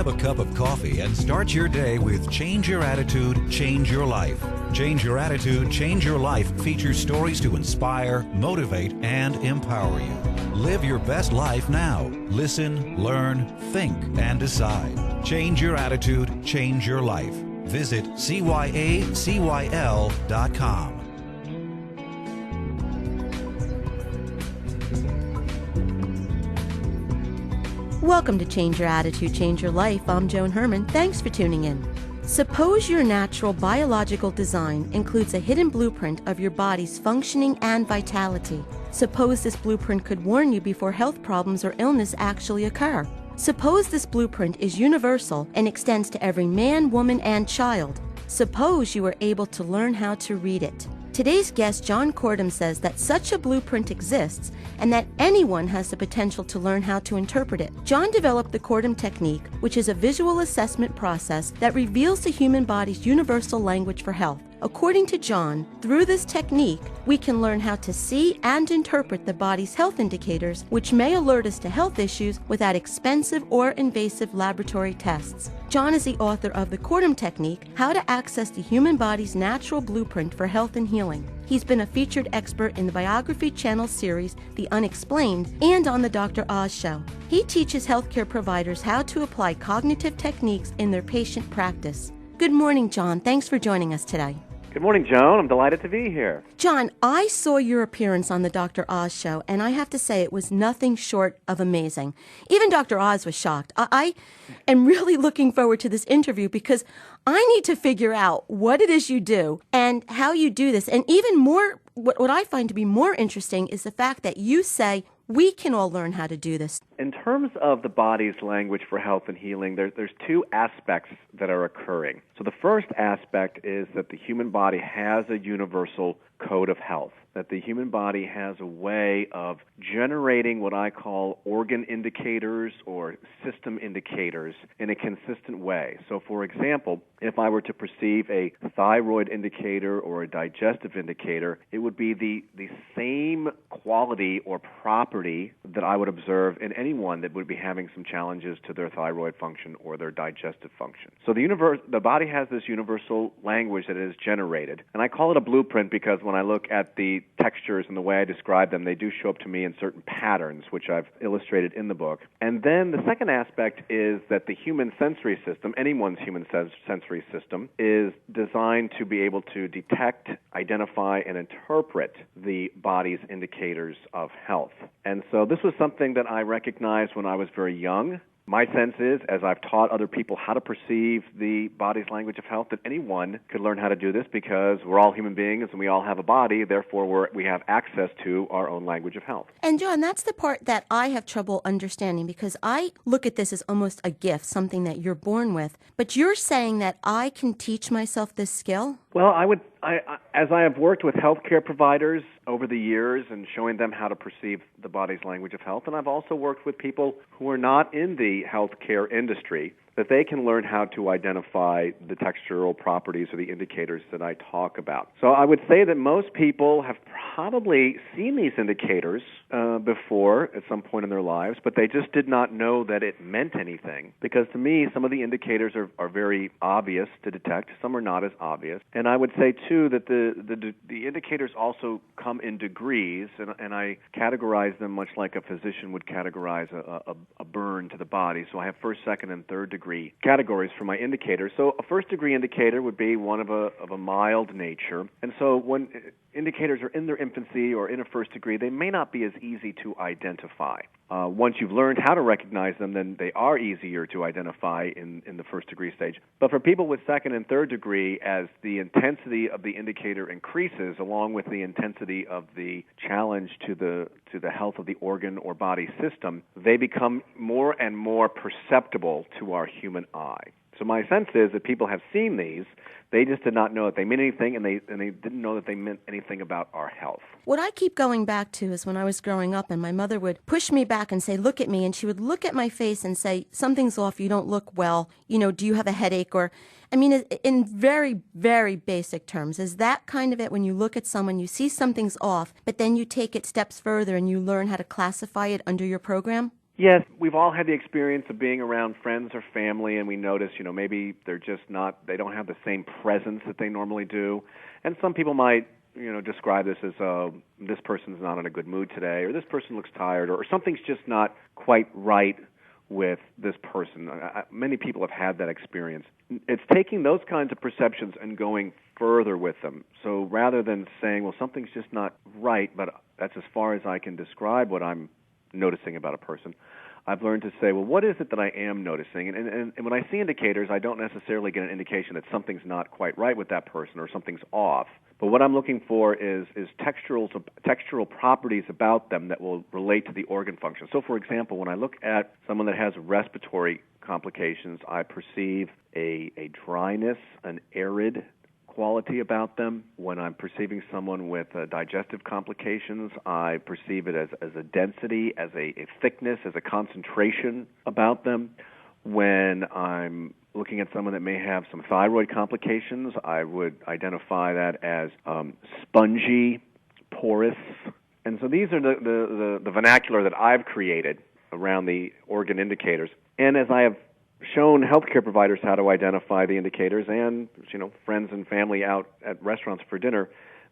Grab a cup of coffee and start your day with Change Your Attitude, Change Your Life. Change Your Attitude, Change Your Life features stories to inspire, motivate, and empower you. Live your best life now. Listen, learn, think, and decide. Change Your Attitude, Change Your Life. Visit cyacyl.com. Welcome to Change Your Attitude, Change Your Life. I'm Joan Herman. Thanks for tuning in. Suppose your natural biological design includes a hidden blueprint of your body's functioning and vitality. Suppose this blueprint could warn you before health problems or illness actually occur. Suppose this blueprint is universal and extends to every man, woman, and child. Suppose you were able to learn how to read it. Today's guest, John Kortum, says that such a blueprint exists and that anyone has the potential to learn how to interpret it. John developed the Kortum Technique, which is a visual assessment process that reveals the human body's universal language for health. According to John, through this technique, we can learn how to see and interpret the body's health indicators, which may alert us to health issues without expensive or invasive laboratory tests. John is the author of the Kortum Technique, How to Access the Human Body's Natural Blueprint for Health and Healing. He's been a featured expert in the Biography Channel series, The Unexplained, and on the Dr. Oz Show. He teaches healthcare providers how to apply cognitive techniques in their patient practice. Good morning, John. Thanks for joining us today. Good morning, Joan. I'm delighted to be here. John, I saw your appearance on the Dr. Oz Show, and I have to say it was nothing short of amazing. Even Dr. Oz was shocked. I am really looking forward to this interview because I need to figure out what it is you do and how you do this. And even more, what I find to be more interesting is the fact that you say we can all learn how to do this. In terms of the body's language for health and healing, there's two aspects that are occurring. So the first aspect is that the human body has a universal code of health, that the human body has a way of generating what I call organ indicators or system indicators in a consistent way. So, for example, if I were to perceive a thyroid indicator or a digestive indicator, it would be the same quality or property that I would observe in anyone that would be having some challenges to their thyroid function or their digestive function. So the body has this universal language that is generated, and I call it a blueprint because when I look at the textures and the way I describe them, they do show up to me in certain patterns, which I've illustrated in the book. And then the second aspect is that the human sensory system, anyone's human sensory system, is designed to be able to detect, identify, and interpret the body's indicators of health. And so this was something that I recognized when I was very young. My sense is, as I've taught other people how to perceive the body's language of health, that anyone could learn how to do this because we're all human beings and we all have a body, therefore we have access to our own language of health. And John, that's the part that I have trouble understanding because I look at this as almost a gift, something that you're born with. But you're saying that I can teach myself this skill? Well, as I have worked with healthcare providers over the years and showing them how to perceive the body's language of health, and I've also worked with people who are not in the healthcare industry, that they can learn how to identify the textural properties or the indicators that I talk about. So I would say that most people have probably seen these indicators before at some point in their lives, but they just did not know that it meant anything. Because to me, some of the indicators are very obvious to detect, some are not as obvious. And I would say, too, that the indicators also come in degrees, and I categorize them much like a physician would categorize a burn to the body. So I have first, second, and third degree categories for my indicators. So a first degree indicator would be one of a mild nature. And so when indicators are in their infancy or in a first degree, they may not be as easy to identify. Once you've learned how to recognize them, then they are easier to identify in the first degree stage. But for people with second and third degree, as the intensity of the indicator increases, along with the intensity of the challenge to the health of the organ or body system, they become more and more perceptible to our human eye. So my sense is that people have seen these, they just did not know that they meant anything, and they didn't know that they meant anything about our health. What I keep going back to is when I was growing up and my mother would push me back and say, look at me, and she would look at my face and say, something's off, you don't look well, do you have a headache? Or, I mean, in very, very basic terms, is that kind of it when you look at someone, you see something's off, but then you take it steps further and you learn how to classify it under your program? Yes, we've all had the experience of being around friends or family, and we notice, maybe they're just not, they don't have the same presence that they normally do. And some people might, describe this as, this person's not in a good mood today, or this person looks tired, or something's just not quite right with this person. Many people have had that experience. It's taking those kinds of perceptions and going further with them. So rather than saying, well, something's just not right, but that's as far as I can describe what I'm noticing about a person, I've learned to say, well, what is it that I am noticing? And when I see indicators, I don't necessarily get an indication that something's not quite right with that person or something's off. But what I'm looking for is textural properties about them that will relate to the organ function. So, for example, when I look at someone that has respiratory complications, I perceive a dryness, an arid quality about them. When I'm perceiving someone with digestive complications, I perceive it as a density, as a thickness, as a concentration about them. When I'm looking at someone that may have some thyroid complications, I would identify that as spongy, porous. And so these are the vernacular that I've created around the organ indicators. And as I have shown healthcare providers how to identify the indicators, and friends and family out at restaurants for dinner,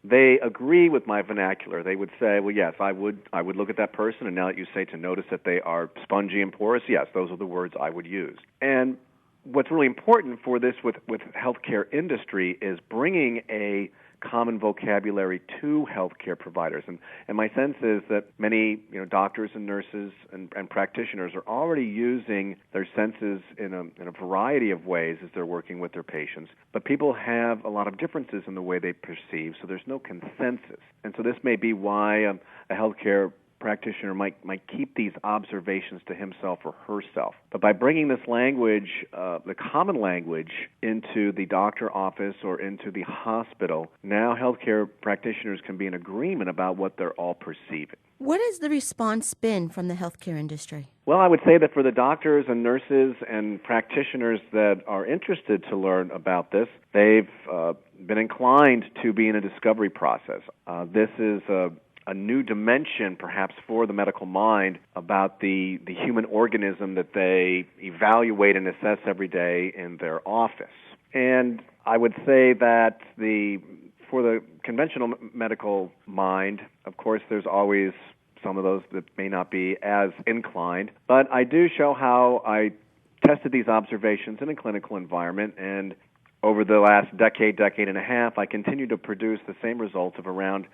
they agree with my vernacular. They would say, well, yes, I would look at that person, and now that you say to notice that they are spongy and porous, yes, those are the words I would use. And what's really important for this with healthcare industry is bringing a common vocabulary to healthcare providers. And my sense is that many doctors and nurses and practitioners are already using their senses in a variety of ways as they're working with their patients. But people have a lot of differences in the way they perceive, so there's no consensus. And so this may be why a healthcare practitioner might keep these observations to himself or herself. But by bringing this language, the common language, into the doctor office or into the hospital, now healthcare practitioners can be in agreement about what they're all perceiving. What has the response been from the healthcare industry? Well, I would say that for the doctors and nurses and practitioners that are interested to learn about this, they've been inclined to be in a discovery process. This is a new dimension, perhaps, for the medical mind about the human organism that they evaluate and assess every day in their office. And I would say that for the conventional medical mind, of course, there's always some of those that may not be as inclined, but I do show how I tested these observations in a clinical environment, and over the last decade and a half, I continue to produce the same results of around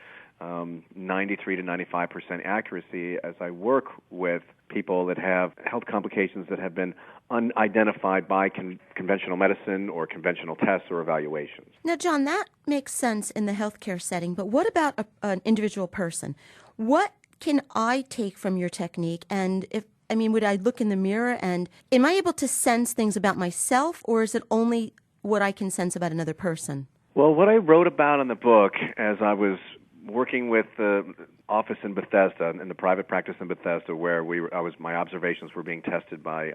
93 to 95% accuracy as I work with people that have health complications that have been unidentified by conventional medicine or conventional tests or evaluations. Now, John, that makes sense in the healthcare setting, but what about an individual person? What can I take from your technique? And would I look in the mirror and am I able to sense things about myself, or is it only what I can sense about another person? Well, what I wrote about in the book as I was working with the office in Bethesda, in the private practice in Bethesda, where my observations were being tested by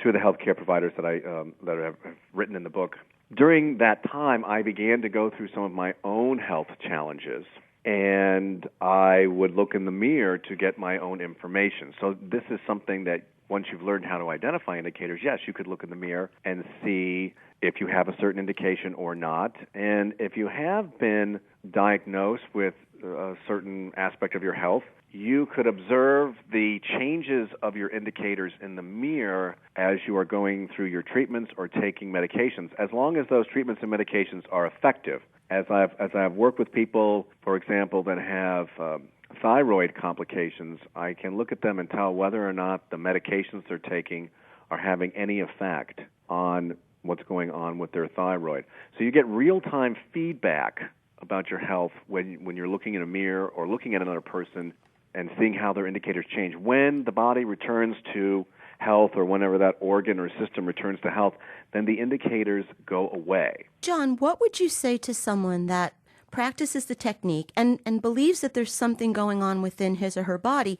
two of the healthcare providers that I have written in the book. During that time, I began to go through some of my own health challenges, and I would look in the mirror to get my own information. So this is something that once you've learned how to identify indicators, yes, you could look in the mirror and see if you have a certain indication or not. And if you have been diagnosed with a certain aspect of your health, you could observe the changes of your indicators in the mirror as you are going through your treatments or taking medications, as long as those treatments and medications are effective. As I've worked with people, for example, that have thyroid complications, I can look at them and tell whether or not the medications they're taking are having any effect on what's going on with their thyroid. So you get real-time feedback about your health when you're looking in a mirror or looking at another person and seeing how their indicators change. When the body returns to health, or whenever that organ or system returns to health, then the indicators go away. John, what would you say to someone that practices the technique and believes that there's something going on within his or her body,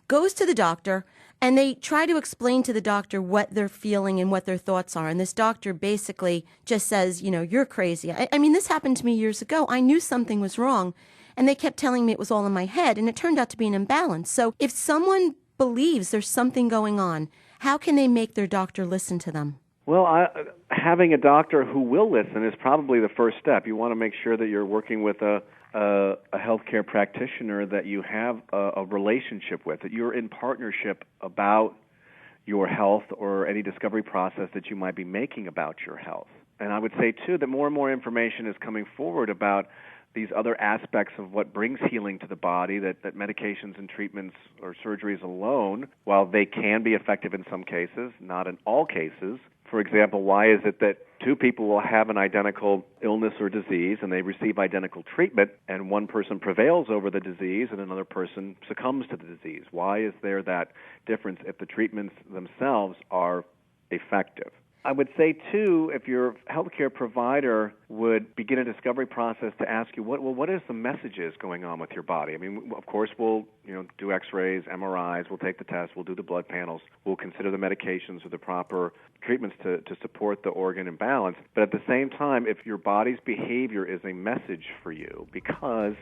goes to the doctor, and they try to explain to the doctor what they're feeling and what their thoughts are, and this doctor basically just says, you're crazy. I mean, this happened to me years ago. I knew something was wrong, and they kept telling me it was all in my head, and it turned out to be an imbalance. So if someone believes there's something going on, how can they make their doctor listen to them? Well, having a doctor who will listen is probably the first step. You want to make sure that you're working with a healthcare practitioner that you have a relationship with, that you're in partnership about your health or any discovery process that you might be making about your health. And I would say, too, that more and more information is coming forward about these other aspects of what brings healing to the body, that medications and treatments or surgeries alone, while they can be effective in some cases, not in all cases. For example, why is it that two people will have an identical illness or disease and they receive identical treatment and one person prevails over the disease and another person succumbs to the disease? Why is there that difference if the treatments themselves are effective? I would say, too, if your healthcare provider would begin a discovery process to ask you, what is the messages going on with your body? I mean, of course, we'll do X-rays, MRIs, we'll take the tests, we'll do the blood panels, we'll consider the medications or the proper treatments to support the organ imbalance. But at the same time, if your body's behavior is a message for you, because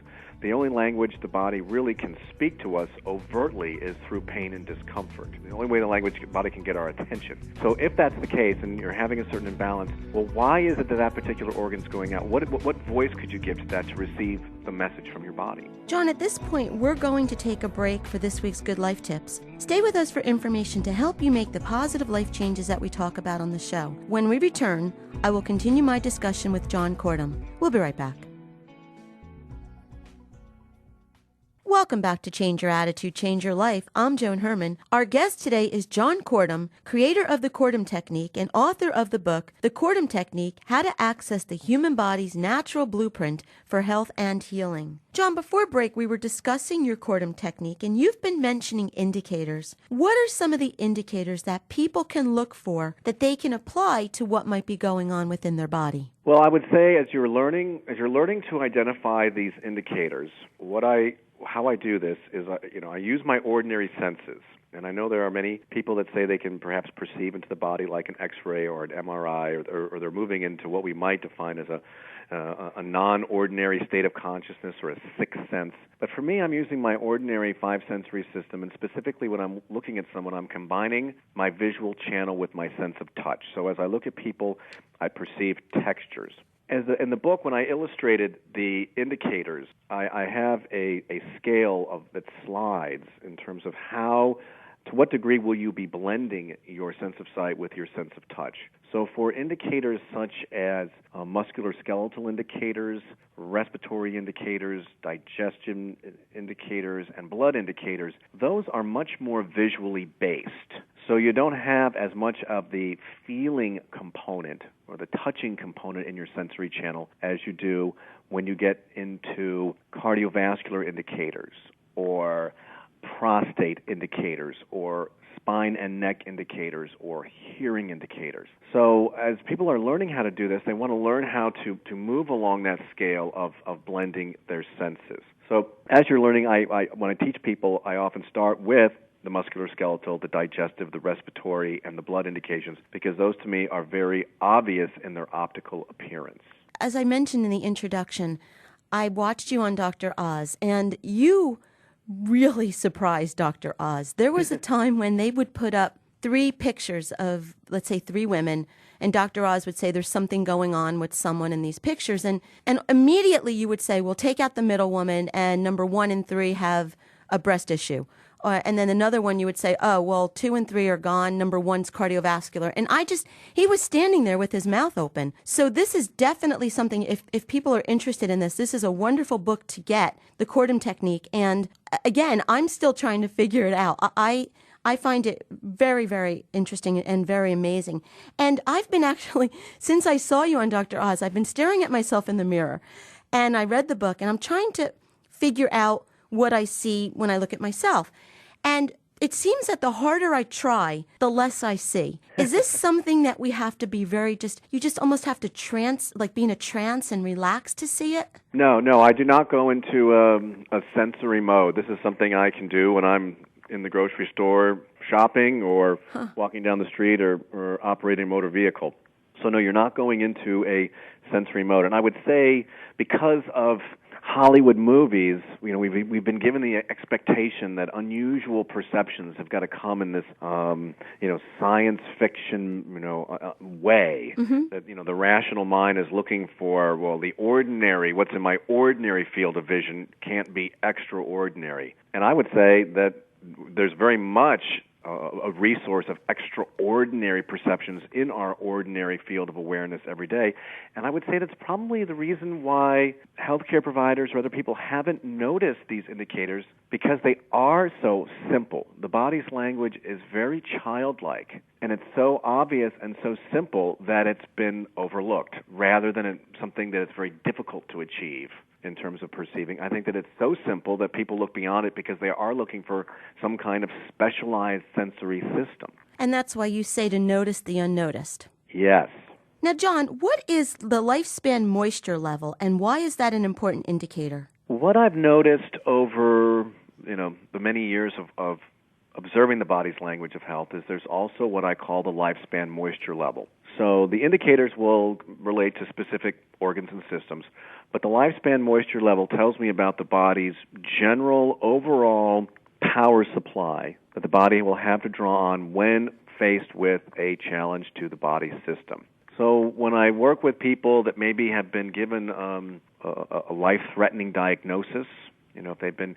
the only language the body really can speak to us overtly is through pain and discomfort. The only way the body can get our attention. So if that's the case and you're having a certain imbalance, well, why is it that particular organ's going out? What voice could you give to that to receive the message from your body? John, at this point, we're going to take a break for this week's Good Life Tips. Stay with us for information to help you make the positive life changes that we talk about on the show. When we return, I will continue my discussion with John Kortum. We'll be right back. Welcome back to Change Your Attitude, Change Your Life. I'm Joan Herman. Our guest today is John Kortum, creator of the Kortum Technique and author of the book, The Kortum Technique, How to Access the Human Body's Natural Blueprint for Health and Healing. John, before break, we were discussing your Kortum Technique, and you've been mentioning indicators. What are some of the indicators that people can look for that they can apply to what might be going on within their body? Well, I would say as you're learning to identify these indicators, how I do this is, I use my ordinary senses. And I know there are many people that say they can perhaps perceive into the body like an X-ray or an MRI, or they're moving into what we might define as a non-ordinary state of consciousness or a sixth sense. But for me, I'm using my ordinary five-sensory system, and specifically when I'm looking at someone, I'm combining my visual channel with my sense of touch. So as I look at people, I perceive textures. In the book, when I illustrated the indicators, I have a scale that slides in terms of to what degree will you be blending your sense of sight with your sense of touch. So for indicators such as musculoskeletal indicators, respiratory indicators, digestion indicators, and blood indicators, those are much more visually based. So you don't have as much of the feeling component or the touching component in your sensory channel as you do when you get into cardiovascular indicators or prostate indicators or spine and neck indicators or hearing indicators. So as people are learning how to do this, they want to learn how to move along that scale of blending their senses. So as you're learning, when I teach people, I often start with the musculoskeletal, the digestive, the respiratory, and the blood indications, because those to me are very obvious in their optical appearance. As I mentioned in the introduction, I watched you on Dr. Oz, and you really surprised Dr. Oz. There was a time when they would put up 3 pictures of, let's say, 3 women, and Dr. Oz would say there's something going on with someone in these pictures, and immediately you would say, well, take out the middle woman, and number 1 and 3 have a breast issue. And then another one you would say, oh, well, 2 and 3 are gone. Number 1's cardiovascular. And he was standing there with his mouth open. So this is definitely something, if people are interested in this is a wonderful book to get, The Kortum Technique. And again, I'm still trying to figure it out. I find it very, very interesting and very amazing. And I've been actually, since I saw you on Dr. Oz, I've been staring at myself in the mirror. And I read the book, and I'm trying to figure out what I see when I look at myself. And it seems that the harder I try, the less I see. Is this something that we have to be you just almost have to be in a trance and relax to see it? No, I do not go into a sensory mode. This is something I can do when I'm in the grocery store shopping or walking down the street or operating a motor vehicle. So no, you're not going into a sensory mode. And I would say because of Hollywood movies, we've been given the expectation that unusual perceptions have got to come in this, science fiction, way. Mm-hmm. That the rational mind is looking for, well, the ordinary, what's in my ordinary field of vision can't be extraordinary. And I would say that there's very much a resource of extraordinary perceptions in our ordinary field of awareness every day. And I would say that's probably the reason why healthcare providers or other people haven't noticed these indicators, because they are so simple. The body's language is very childlike, and it's so obvious and so simple that it's been overlooked, rather than something that is very difficult to achieve in terms of perceiving. I think that it's so simple that people look beyond it because they are looking for some kind of specialized sensory system. And that's why you say to notice the unnoticed. Yes. Now, John, what is the lifespan moisture level, and why is that an important indicator? What I've noticed over, the many years of observing the body's language of health is there's also what I call the lifespan moisture level. So the indicators will relate to specific organs and systems, but the lifespan moisture level tells me about the body's general overall power supply that the body will have to draw on when faced with a challenge to the body's system. So when I work with people that maybe have been given a life-threatening diagnosis, if they've been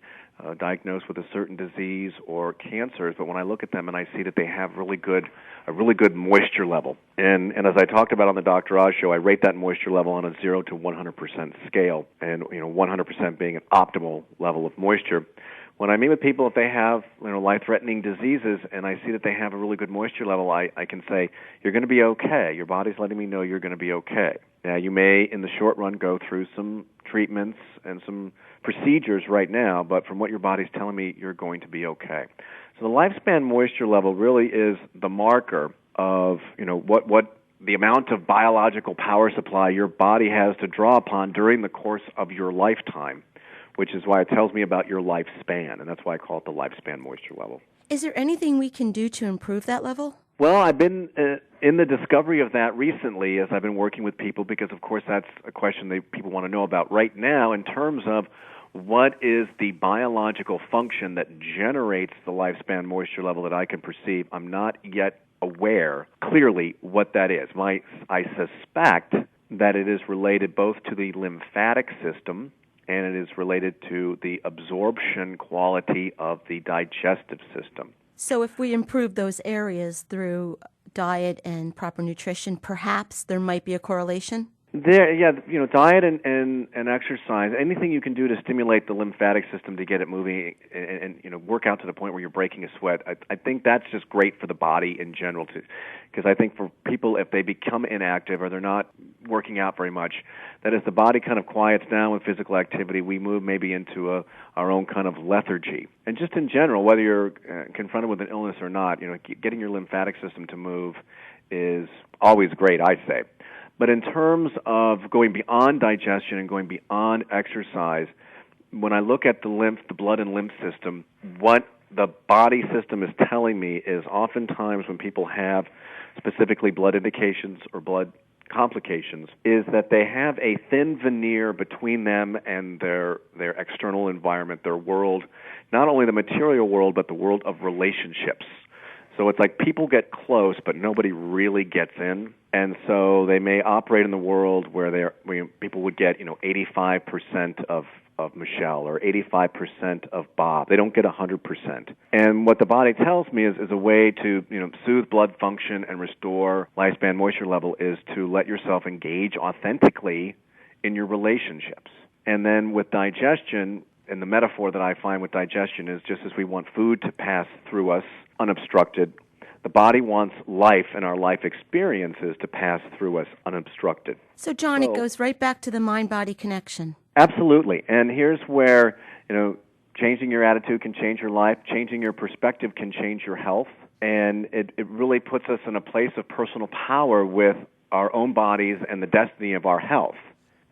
diagnosed with a certain disease or cancers, but when I look at them and I see that they have a really good moisture level, and as I talked about on the Dr. Oz show, I rate that moisture level on a 0 to 100% scale, and 100% being an optimal level of moisture. When I meet with people, if they have life-threatening diseases and I see that they have a really good moisture level, I can say, you're going to be okay. Your body's letting me know you're going to be okay. Now, you may, in the short run, go through some treatments and some procedures right now, but from what your body's telling me, you're going to be okay. So the lifespan moisture level really is the marker of, what the amount of biological power supply your body has to draw upon during the course of your lifetime, which is why it tells me about your lifespan, and that's why I call it the lifespan moisture level. Is there anything we can do to improve that level? Well, I've been in the discovery of that recently as I've been working with people, because, of course, that's a question that people want to know about right now in terms of what is the biological function that generates the lifespan moisture level that I can perceive. I'm not yet aware clearly what that is. I suspect that it is related both to the lymphatic system and it is related to the absorption quality of the digestive system. So if we improve those areas through diet and proper nutrition, perhaps there might be a correlation? Diet and exercise, anything you can do to stimulate the lymphatic system to get it moving and work out to the point where you're breaking a sweat. I think that's just great for the body in general, because I think for people, if they become inactive or they're not working out very much, that as the body kind of quiets down with physical activity, we move maybe into our own kind of lethargy. And just in general, whether you're confronted with an illness or not, getting your lymphatic system to move is always great, I say. But in terms of going beyond digestion and going beyond exercise, when I look at the blood and lymph system, what the body system is telling me is oftentimes when people have specifically blood indications or blood complications, is that they have a thin veneer between them and their external environment, their world, not only the material world, but the world of relationships. So it's like people get close, but nobody really gets in. And so they may operate in the world where people would get 85% of Michelle or 85% of Bob. They don't get 100%. And what the body tells me is a way to soothe blood function and restore lifespan moisture level is to let yourself engage authentically in your relationships. And then with digestion, and the metaphor that I find with digestion is just as we want food to pass through us unobstructed, the body wants life and our life experiences to pass through us unobstructed. So, John, it goes right back to the mind-body connection. Absolutely. And here's where, changing your attitude can change your life, changing your perspective can change your health, and it really puts us in a place of personal power with our own bodies and the destiny of our health.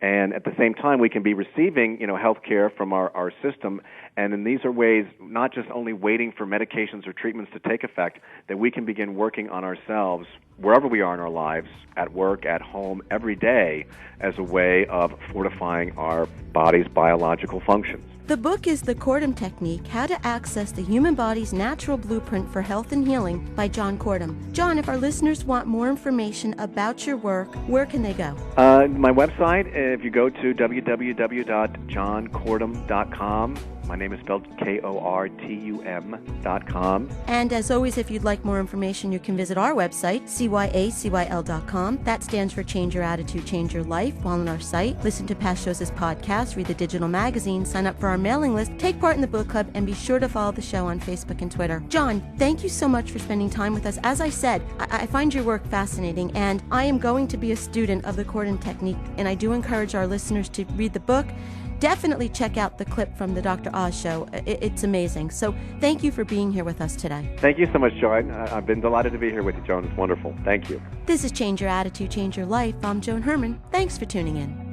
And at the same time, we can be receiving, health care from our system And then these are ways, not just only waiting for medications or treatments to take effect, that we can begin working on ourselves wherever we are in our lives, at work, at home, every day, as a way of fortifying our body's biological functions. The book is The Kortum Technique, How to Access the Human Body's Natural Blueprint for Health and Healing by John Kortum. John, if our listeners want more information about your work, where can they go? My website, if you go to www.johnkortum.com, my name is spelled Kortum.com. And as always, if you'd like more information, you can visit our website, cyacyl.com. That stands for Change Your Attitude, Change Your Life. While on our site, listen to past shows as podcasts, read the digital magazine, sign up for our mailing list, take part in the book club, and be sure to follow the show on Facebook and Twitter. John, thank you so much for spending time with us. As I said, I find your work fascinating, and I am going to be a student of the Kortum Technique, and I do encourage our listeners to read the book. Definitely check out the clip from the Dr. Oz show. It's amazing. So thank you for being here with us today. Thank you so much, Joan. I've been delighted to be here with you, Joan. It's wonderful. Thank you. This is Change Your Attitude, Change Your Life. I'm Joan Herman. Thanks for tuning in.